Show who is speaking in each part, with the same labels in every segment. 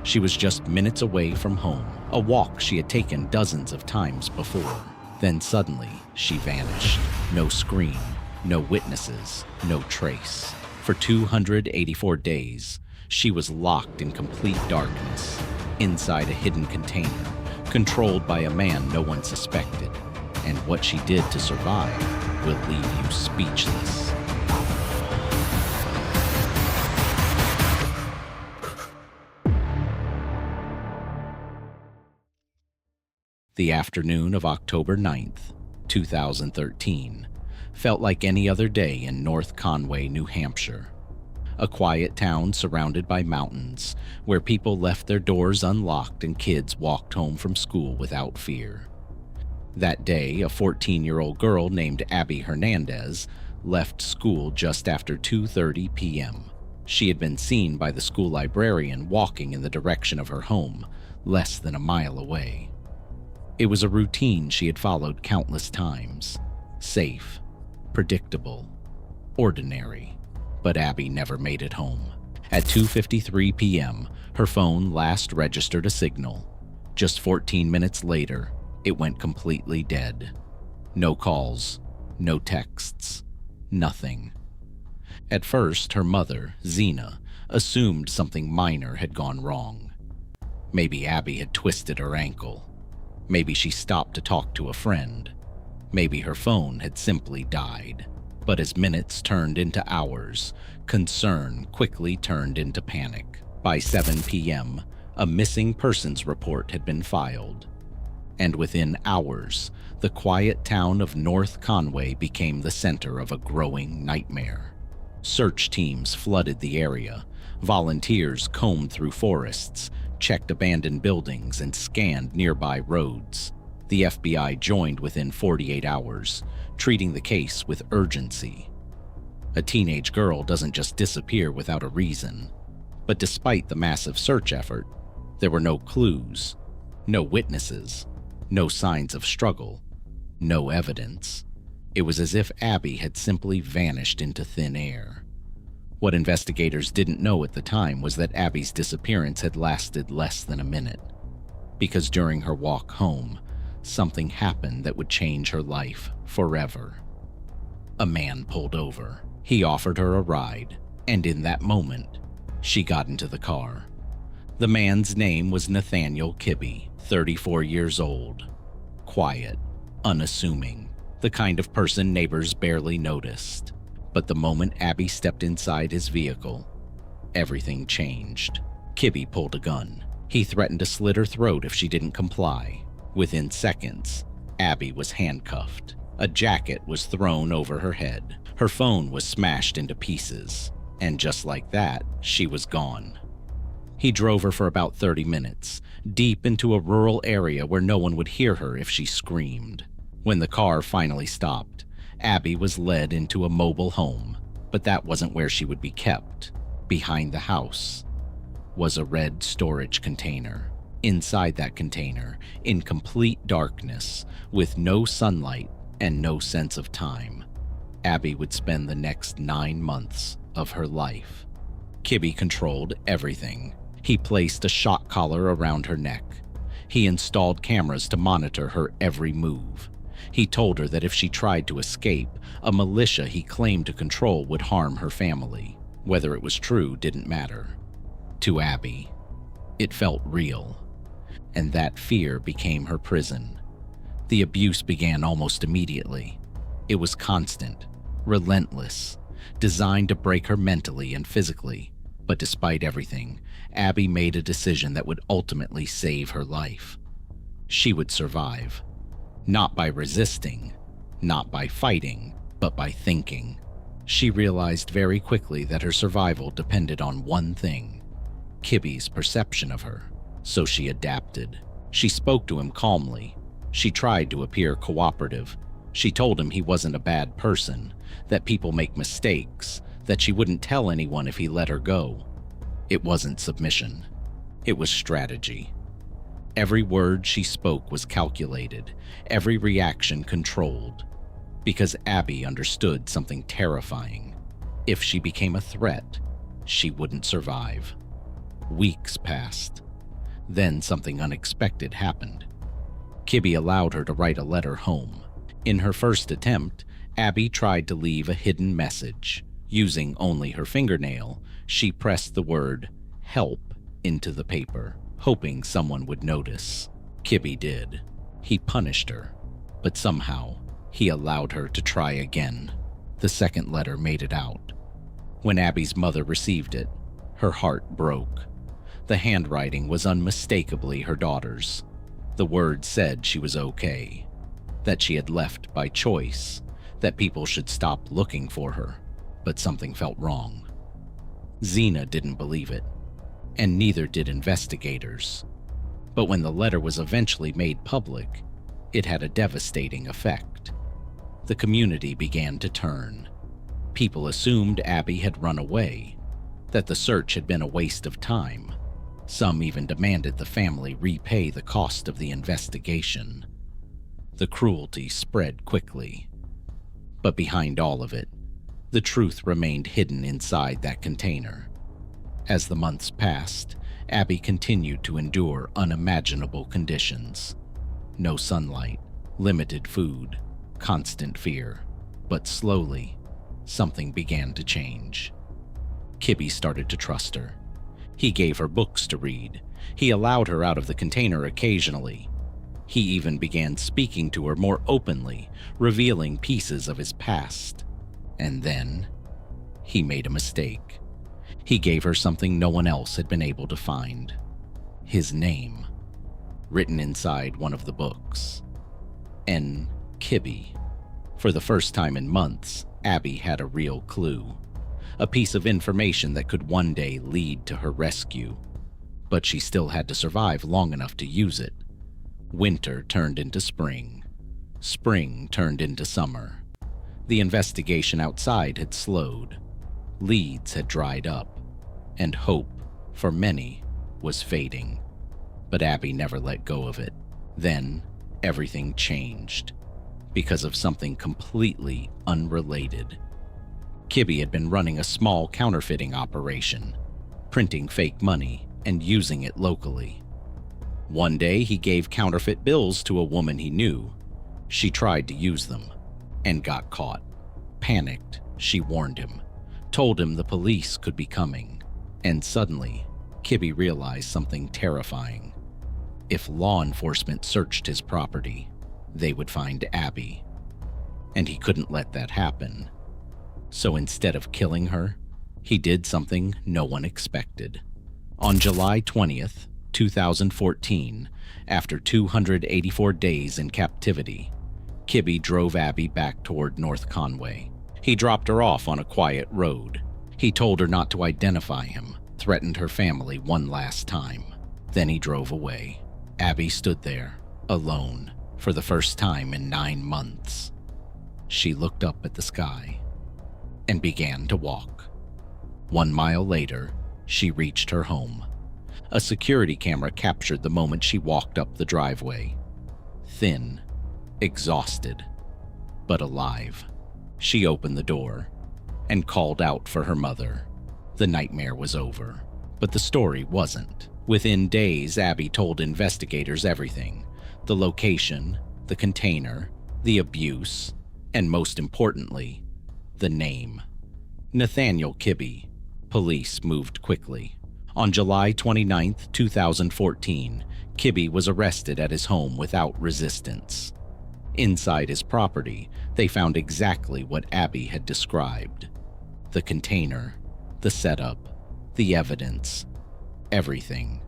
Speaker 1: She was just minutes away from home, a walk she had taken dozens of times before. Then suddenly, she vanished. No scream, no witnesses, no trace. For 284 days, she was locked in complete darkness, inside a hidden container, controlled by a man no one suspected. And what she did to survive will leave you speechless. The afternoon of October 9th, 2013, felt like any other day in North Conway, New Hampshire. A quiet town surrounded by mountains, where people left their doors unlocked and kids walked home from school without fear. That day, a 14-year-old girl named Abby Hernandez left school just after 2:30 p.m. She had been seen by the school librarian walking in the direction of her home, less than a mile away. It was a routine she had followed countless times. Safe, predictable, ordinary. But Abby never made it home. At 2:53 p.m., her phone last registered a signal. Just 14 minutes later, it went completely dead. No calls, no texts, nothing. At first, her mother, Zena, assumed something minor had gone wrong. Maybe Abby had twisted her ankle. Maybe she stopped to talk to a friend. Maybe her phone had simply died. But as minutes turned into hours, concern quickly turned into panic. By 7 p.m., a missing persons report had been filed. And within hours, the quiet town of North Conway became the center of a growing nightmare. Search teams flooded the area. Volunteers combed through forests, checked abandoned buildings, and scanned nearby roads. The FBI joined within 48 hours, treating the case with urgency. A teenage girl doesn't just disappear without a reason. But despite the massive search effort, there were no clues, no witnesses, no signs of struggle, no evidence. It was as if Abby had simply vanished into thin air. What investigators didn't know at the time was that Abby's disappearance had lasted less than a minute. Because during her walk home, something happened that would change her life forever. A man pulled over. He offered her a ride, and in that moment, she got into the car. The man's name was Nathaniel Kibbe, 34 years old. Quiet, unassuming, the kind of person neighbors barely noticed. But the moment Abby stepped inside his vehicle, everything changed. Kibbe pulled a gun. He threatened to slit her throat if she didn't comply. Within seconds, Abby was handcuffed. A jacket was thrown over her head. Her phone was smashed into pieces. And just like that, she was gone. He drove her for about 30 minutes, deep into a rural area where no one would hear her if she screamed. When the car finally stopped, Abby was led into a mobile home, but that wasn't where she would be kept. Behind the house was a red storage container. Inside that container, in complete darkness, with no sunlight and no sense of time, Abby would spend the next 9 months of her life. Kibbe controlled everything. He placed a shock collar around her neck. He installed cameras to monitor her every move. He told her that if she tried to escape, a militia he claimed to control would harm her family. Whether it was true didn't matter. To Abby, it felt real. And that fear became her prison. The abuse began almost immediately. It was constant, relentless, designed to break her mentally and physically. But despite everything, Abby made a decision that would ultimately save her life. She would survive. Not by resisting, not by fighting, but by thinking. She realized very quickly that her survival depended on one thing: Kibbe's perception of her. So she adapted. She spoke to him calmly. She tried to appear cooperative. She told him he wasn't a bad person, that people make mistakes, that she wouldn't tell anyone if he let her go. It wasn't submission. It was strategy. Every word she spoke was calculated, every reaction controlled, because Abby understood something terrifying. If she became a threat, she wouldn't survive. Weeks passed, Then something unexpected happened. Kibby allowed her to write a letter home. In her first attempt, Abby tried to leave a hidden message. Using only her fingernail, she pressed the word "help" into the paper, hoping someone would notice. Kibby did. He punished her, but somehow he allowed her to try again. The second letter made it out. When Abby's mother received it, her heart broke. The handwriting was unmistakably her daughter's. The words said she was okay, that she had left by choice, that people should stop looking for her, but something felt wrong. Xena didn't believe it, and neither did investigators. But when the letter was eventually made public, it had a devastating effect. The community began to turn. People assumed Abby had run away, that the search had been a waste of time. Some even demanded the family repay the cost of the investigation. The cruelty spread quickly. But behind all of it, the truth remained hidden inside that container. As the months passed, Abby continued to endure unimaginable conditions. No sunlight, limited food, constant fear. But slowly, something began to change. Kibby started to trust her. He gave her books to read. He allowed her out of the container occasionally. He even began speaking to her more openly, revealing pieces of his past. And then, he made a mistake. He gave her something no one else had been able to find. His name, written inside one of the books. N. Kibby. For the first time in months, Abby had a real clue. A piece of information that could one day lead to her rescue. But she still had to survive long enough to use it. Winter turned into spring. Spring turned into summer. The investigation outside had slowed. Leads had dried up. And hope, for many, was fading. But Abby never let go of it. Then, everything changed. Because of something completely unrelated. Kibby had been running a small counterfeiting operation, printing fake money and using it locally. One day, he gave counterfeit bills to a woman he knew. She tried to use them and got caught. Panicked, she warned him, told him the police could be coming. And suddenly, Kibby realized something terrifying. If law enforcement searched his property, they would find Abby. And he couldn't let that happen. So instead of killing her, he did something no one expected. On July 20th, 2014, after 284 days in captivity, Kibby drove Abby back toward North Conway. He dropped her off on a quiet road. He told her not to identify him, threatened her family one last time. Then he drove away. Abby stood there, alone, for the first time in 9 months. She looked up at the sky and began to walk. 1 mile later, she reached her home. A security camera captured the moment she walked up the driveway. Thin, exhausted, but alive. She opened the door and called out for her mother. The nightmare was over, but the story wasn't. Within days, Abby told investigators everything: the location, the container, the abuse, and most importantly, the name. Nathaniel Kibby. Police moved quickly. On July 29, 2014, Kibby was arrested at his home without resistance. Inside his property, they found exactly what Abby had described. The container, the setup, the evidence, everything.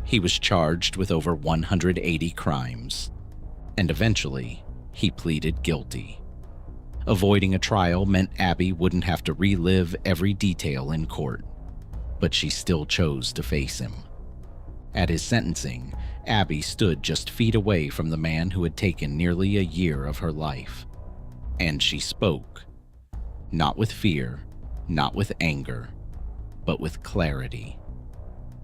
Speaker 1: He was charged with over 180 crimes, and eventually, he pleaded guilty. Avoiding a trial meant Abby wouldn't have to relive every detail in court, but she still chose to face him. At his sentencing, Abby stood just feet away from the man who had taken nearly a year of her life. And she spoke, not with fear, not with anger, but with clarity.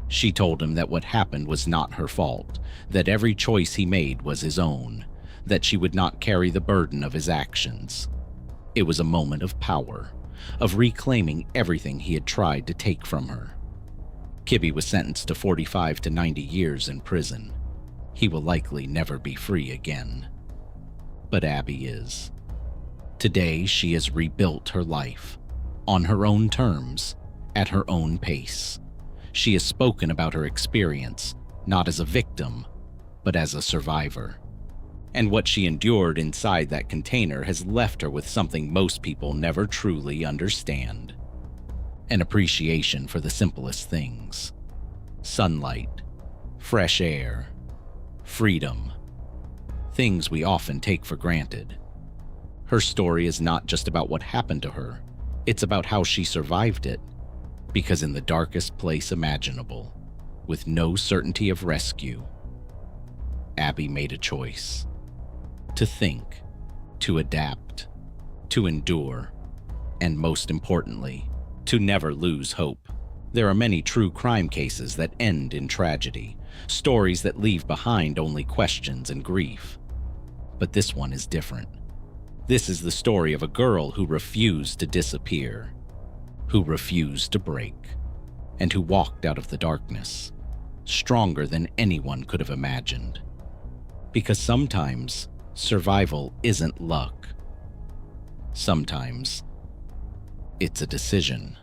Speaker 1: She told him that what happened was not her fault, that every choice he made was his own, that she would not carry the burden of his actions. It was a moment of power, of reclaiming everything he had tried to take from her. Kibbe was sentenced to 45 to 90 years in prison. He will likely never be free again. But Abby is. Today, she has rebuilt her life, on her own terms, at her own pace. She has spoken about her experience, not as a victim, but as a survivor. And what she endured inside that container has left her with something most people never truly understand. An appreciation for the simplest things. Sunlight, fresh air, freedom. Things we often take for granted. Her story is not just about what happened to her, it's about how she survived it. Because in the darkest place imaginable, with no certainty of rescue, Abby made a choice. To think, to adapt, to endure, and most importantly, to never lose hope. There are many true crime cases that end in tragedy, stories that leave behind only questions and grief. But this one is different. This is the story of a girl who refused to disappear, who refused to break, and who walked out of the darkness, stronger than anyone could have imagined. Because sometimes, survival isn't luck. Sometimes, it's a decision.